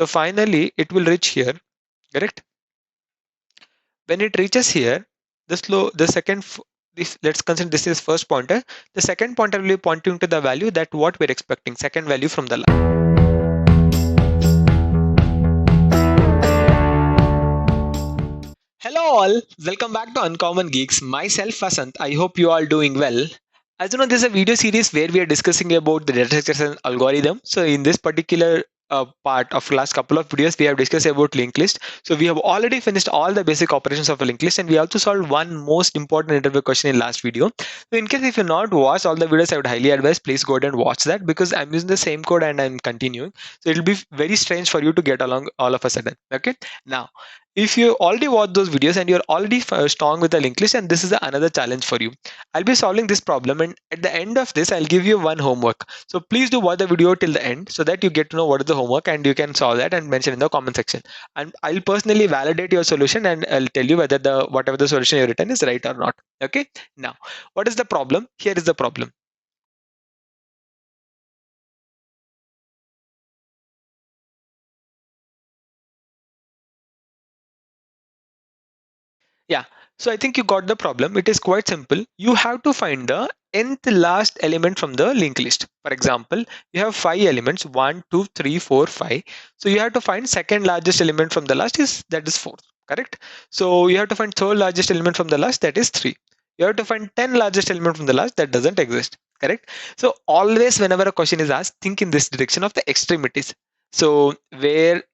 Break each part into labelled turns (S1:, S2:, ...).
S1: So finally it will reach here, correct? When it reaches here, the second, this, let's consider this is first pointer. The second pointer will be pointing to the value that what we're expecting, second value from the last. Hello all, welcome back to Uncommon Geeks. Myself Vasant. I hope you all doing well. As you know, this is a video series where we are discussing about the data structures and algorithm. So in this particular part of last couple of videos, we have discussed about linked list. So we have already finished all the basic operations of a linked list, and we also solved one most important interview question in last video. So in case if you not watched all the videos, I would highly advise please go ahead and watch that, because I'm using the same code and I'm continuing. So it will be very strange for you to get along all of a sudden. Okay. Now, if you already watched those videos and you're already strong with the linked list, and this is another challenge for you, I'll be solving this problem, and at the end of this I'll give you one homework. So please do watch the video till the end so that you get to know what is the homework and you can solve that and mention in the comment section. And I'll personally validate your solution and I'll tell you whether the whatever the solution you written is right or not. Okay. Now, what is the problem? Here is the problem. Yeah, so I think you got the problem. It is quite simple. You have to find the nth last element from the linked list. For example, you have 5 elements, 1, 2, 3, 4, 5. So you have to find second largest element from the last, is that is 4, correct? So you have to find third largest element from the last, that is 3. You have to find 10 largest element from the last, that doesn't exist, correct? So always whenever a question is asked, think in this direction of the extremities. So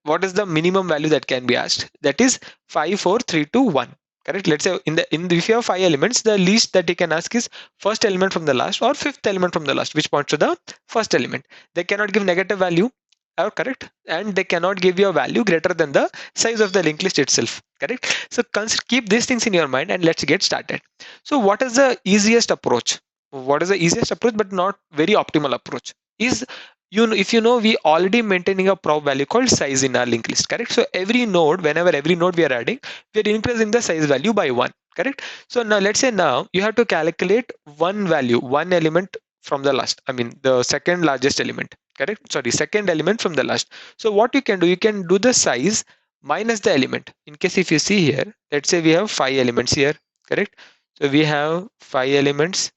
S1: what is the minimum value that can be asked? That is 5, 4, 3, 2, 1. Correct. Let's say if you have 5 elements, the least that you can ask is first element from the last or fifth element from the last, which points to the first element. They cannot give negative value, correct, and they cannot give you a value greater than the size of the linked list itself. Correct. So keep these things in your mind and let's get started. So what is the easiest approach? What is the easiest approach, but not very optimal approach? Is if you know, we already maintaining a prop value called size in our linked list, correct? So whenever every node we are adding, we are increasing the size value by 1, correct? So now let's say now you have to calculate one value, one element from the last, I mean the second largest element, correct? Sorry, second element from the last. So what you can do, you can do the size minus the element. In case if you see here, let's say we have 5 elements here, correct? So we have 5 elements,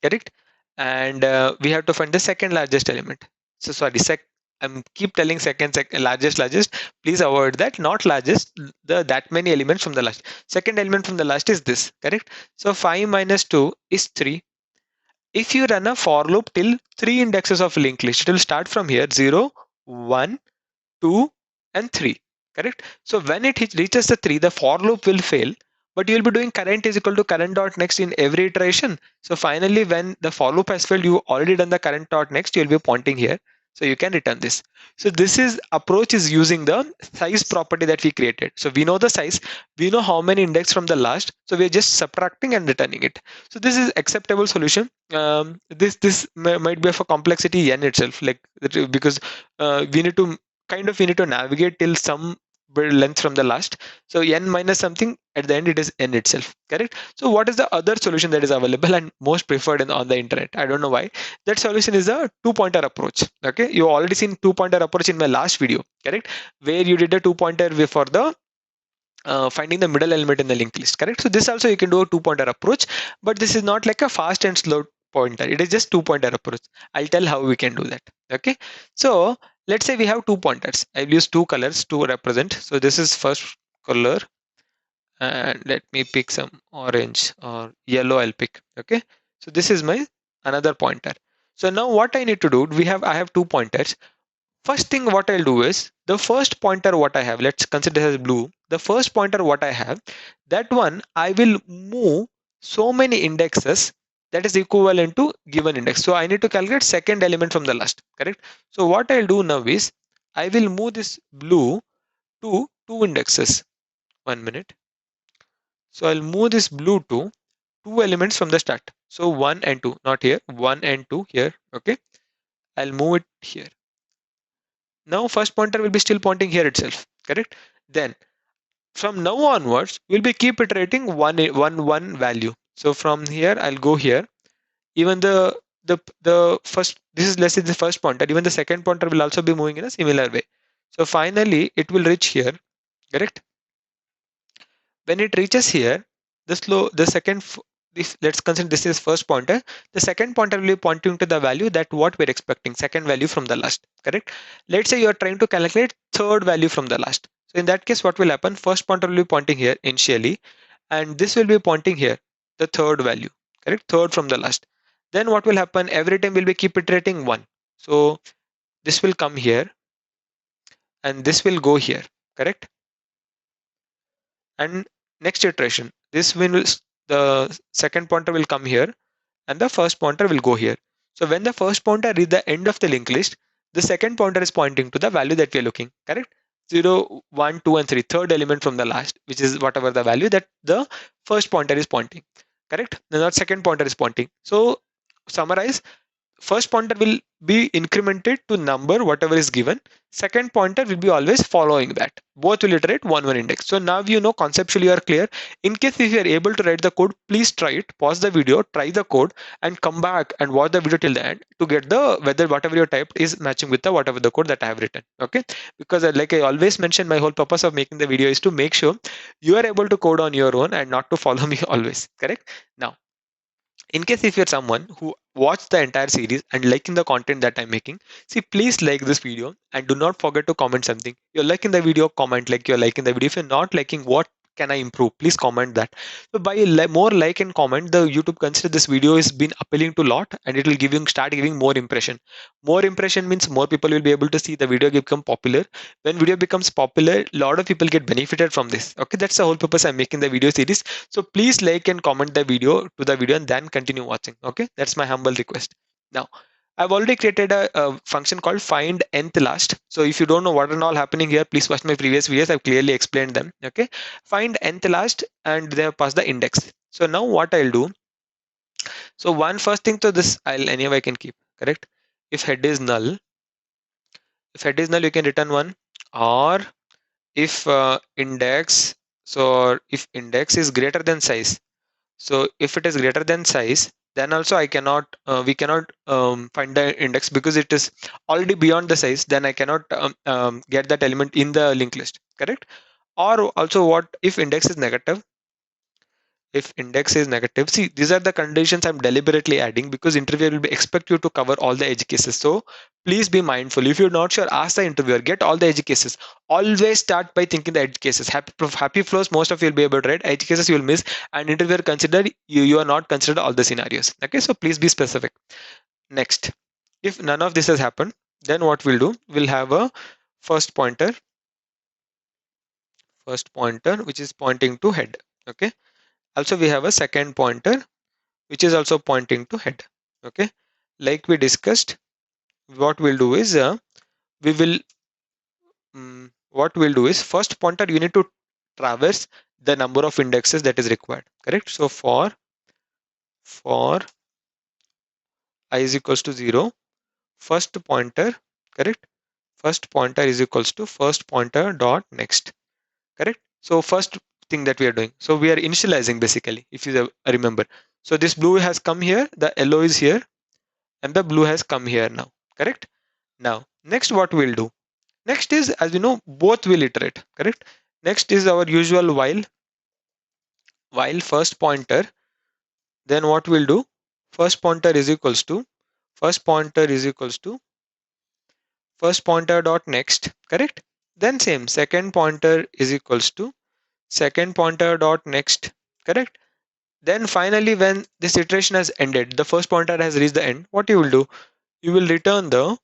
S1: correct, and we have to find the second largest element. So sorry, I'm keep telling second largest. Please avoid that. Not largest, the that many elements from the last. Second element from the last is this, correct? So 5 minus 2 is 3. If you run a for loop till 3 indexes of linked list, it will start from here 0, 1, 2, and 3, correct? So when it reaches the 3, the for loop will fail, but you will be doing current is equal to current dot next in every iteration. So finally, when the for loop has failed, you already done the current dot next, you'll be pointing here. So you can return this. So this is approach is using the size property that we created. So we know the size, we know how many index from the last. So we're just subtracting and returning it. So this is acceptable solution. This might be of a complexity n itself, like because we need to navigate till some length from the last. So n minus something, at the end it is n itself, correct? So what is the other solution that is available and most preferred on the internet? I don't know why. That solution is a two-pointer approach. Okay, you already seen two-pointer approach in my last video, correct, where you did a two-pointer for the finding the middle element in the linked list, correct? So this also you can do a two-pointer approach, but this is not like a fast and slow pointer. It is just two-pointer approach. I'll tell how we can do that. Okay, so let's say we have 2 pointers. I'll use 2 colors to represent. So this is first color, and let me pick some orange or yellow. I'll pick. Okay, so this is my another pointer. So now what I need to do, I have 2 pointers. First thing what I'll do is the first pointer what I have, let's consider as blue. The first pointer what I have, that one I will move so many indexes that is equivalent to given index. So I need to calculate second element from the last, correct? So what I'll do now is I will move this blue to 2 indexes. 1 minute. So I'll move this blue to 2 elements from the start. So 1 and 2, not here, 1 and 2 here. Okay. I'll move it here. Now first pointer will be still pointing here itself, correct? Then from now onwards, we'll be keep iterating one value. So from here, I'll go here. Even the first, this is let's say the first pointer, even the second pointer will also be moving in a similar way. So finally it will reach here, correct? When it reaches here, the second, this, let's consider this is first pointer. The second pointer will be pointing to the value that what we're expecting, second value from the last, correct? Let's say you are trying to calculate third value from the last. So in that case, what will happen? First pointer will be pointing here initially, and this will be pointing here, the third value, correct? Third from the last. Then what will happen? Every time will be keep iterating one. So this will come here, and this will go here, correct? And next iteration, this will the second pointer will come here, and the first pointer will go here. So when the first pointer is the end of the linked list, the second pointer is pointing to the value that we are looking, correct? 0, 1, 2, and 3, third element from the last, which is whatever the value that the first pointer is pointing, correct? Then the second pointer is pointing. So summarize, first pointer will be incremented to number whatever is given, second pointer will be always following that, both will iterate one index. So now you know conceptually you are clear. In case if you are able to write the code, please try it, pause the video, try the code, and come back and watch the video till the end to get the whether whatever you typed is matching with the whatever the code that I have written. Okay, because like I always mention, my whole purpose of making the video is to make sure you are able to code on your own and not to follow me always, correct? Now, in case if you're someone who watched the entire series and liking the content that I'm making, see, please like this video and do not forget to comment something. You're liking the video, comment like you're liking the video. If you're not liking, what can I improve? Please comment that. So by more like and comment, the YouTube consider this video has been appealing to a lot, and it will start giving more impression. More impression means more people will be able to see the video become popular. When video becomes popular, a lot of people get benefited from this. Okay, that's the whole purpose I'm making the video series. So please like and comment the video to the video and then continue watching. Okay, that's my humble request. Now, I've already created a function called find nth last. So if you don't know what and all happening here, please watch my previous videos. I've clearly explained them. Okay, find nth last, and then pass the index. So now what I'll do. So one first thing to this, I'll anyway I can keep, correct. If head is null, you can return one, or if index, so if index is greater than size, so if it is greater than size, then also I cannot we cannot find the index because it is already beyond the size, then I cannot get that element in the linked list, correct. Or also, what if index is negative? If index is negative, see, these are the conditions I'm deliberately adding because interviewer will be expect you to cover all the edge cases. So please be mindful. If you're not sure, ask the interviewer, get all the edge cases. Always start by thinking the edge cases. Happy flows, most of you will be able to write. Edge cases you will miss, and interviewer consider you are not considered all the scenarios. Okay, so please be specific. Next, if none of this has happened, then what we'll do, we'll have a first pointer which is pointing to head. Okay, also we have a second pointer which is also pointing to head. Okay, like we discussed, what we'll do is we will what we'll do is first pointer you need to traverse the number of indexes that is required, correct. So for I is equals to 0, first pointer, correct, first pointer is equals to first pointer dot next, correct. So first thing that we are doing, so we are initializing basically, if you remember. So this blue has come here, the yellow is here, and the blue has come here now, correct. Now next what we'll do, next is, as you know, both will iterate, correct. Next is our usual while first pointer, then what we'll do, first pointer is equals to first pointer is equals to first pointer dot next, correct. Then same, second pointer is equals to second pointer dot next, correct. Then finally, when this iteration has ended, the first pointer has reached the end, what you will do, you will return the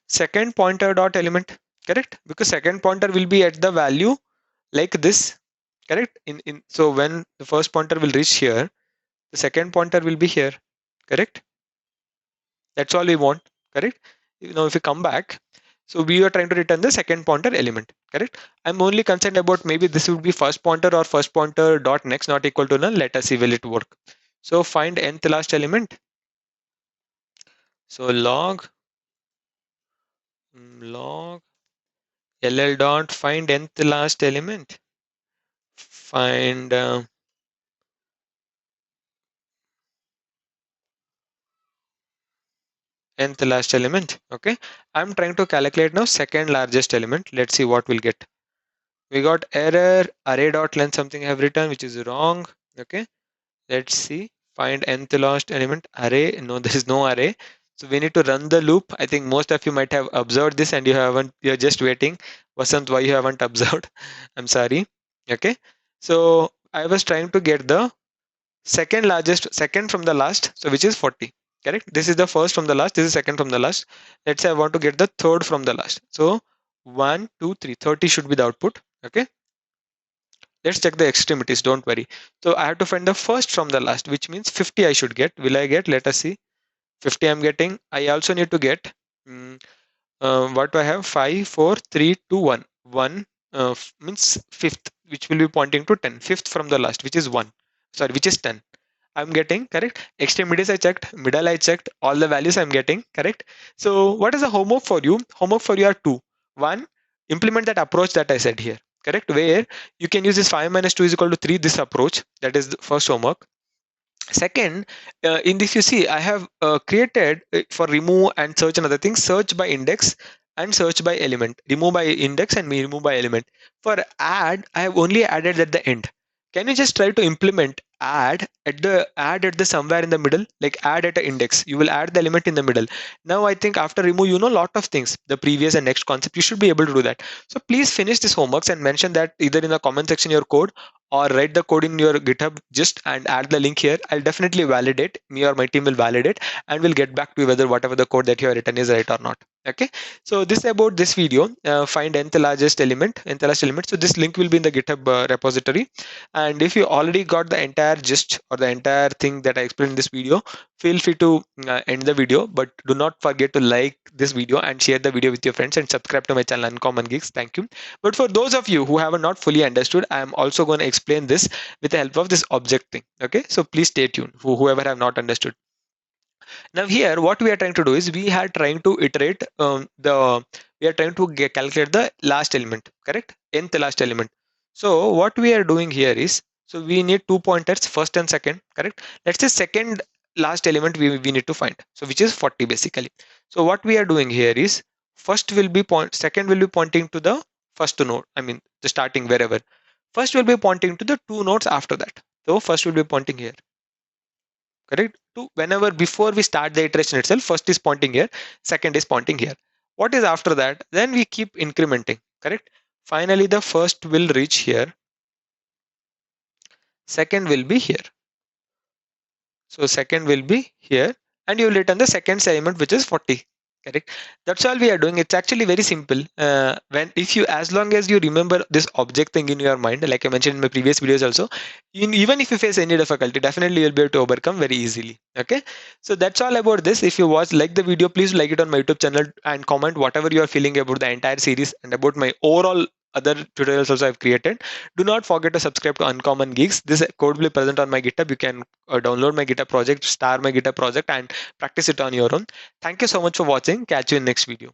S1: second pointer dot element, correct, because second pointer will be at the value like this, correct. In so when the first pointer will reach here, the second pointer will be here, correct. That's all we want, correct. Now if we come back, so we are trying to return the second pointer element, correct. I'm only concerned about maybe this would be first pointer or first pointer dot next not equal to null. Let us see will it work. So find nth last element. So log ll dot find nth last element, find nth last element. Okay, I'm trying to calculate now second largest element. Let's see what we'll get. We got error, array dot length something I have written which is wrong. Okay, let's see, find nth last element array. No, there is no array. So we need to run the loop. I think most of you might have observed this and you haven't, you're just waiting. Vasant, why you haven't observed? I'm sorry. Okay, so I was trying to get the second largest, second from the last, so which is 40. Correct, this is the first from the last, this is second from the last. Let's say I want to get the third from the last, so 1 2 3, 30 should be the output. Okay, let's check the extremities, don't worry. So I have to find the first from the last, which means 50 I should get. Will I get? Let us see. 50 I'm getting. I also need to get mm, what do I have? 5 4 3 2 1 1 means fifth, which will be pointing to 10. Fifth from the last, which is 1, sorry, which is 10. I'm getting correct. Extremities I checked, middle I checked, all the values I'm getting correct. So what is the homework for you? Homework for you are two. One, implement that approach that I said here. Correct, where you can use this 5 minus 2 is equal to 3, this approach. That is the first homework. Second, in this you see I have created for remove and search and other things, search by index and search by element, remove by index and remove by element. For add, I have only added at the end. Can you just try to implement add at the somewhere in the middle, like add at an index, you will add the element in the middle. Now I think after remove, you know, lot of things, the previous and next concept, you should be able to do that. So please finish this homeworks and mention that either in the comment section your code, or write the code in your GitHub just and add the link here. I'll definitely validate, me or my team will validate, and we'll get back to you whether whatever the code that you have written is right or not. Okay, so this about this video. Find nth largest element, nth last element. So this link will be in the GitHub repository. And if you already got the entire gist or the entire thing that I explained in this video, feel free to end the video, but do not forget to like this video and share the video with your friends and subscribe to my channel Uncommon Geeks. Thank you. But for those of you who have not fully understood, I am also going to explain this with the help of this object thing. Okay, so please stay tuned, whoever have not understood. Now here what we are trying to do is we are trying to iterate we are trying to calculate the last element, correct, nth last element. So what we are doing here is, so we need 2 pointers, first and second, correct. Let's say second last element we need to find, so which is 40 basically. So what we are doing here is, first will be second will be pointing to the first node, I mean the starting wherever. First will be pointing to the 2 nodes after that. So first will be pointing here, correct, to whenever before we start the iteration itself, first is pointing here, second is pointing here. What is after that? Then we keep incrementing, correct. Finally the first will reach here, second will be here, so second will be here, and you will return the second element, which is 40. Correct. That's all we are doing. It's actually very simple. When if you, as long as you remember this object thing in your mind, like I mentioned in my previous videos also, even if you face any difficulty, definitely you'll be able to overcome very easily. Okay. So that's all about this. If you like the video, please like it on my YouTube channel and comment whatever you are feeling about the entire series and about my overall other tutorials also I've created. Do not forget to subscribe to Uncommon Geeks. This code will be present on my GitHub. You can download my GitHub project, star my GitHub project, and practice it on your own. Thank you so much for watching. Catch you in next video.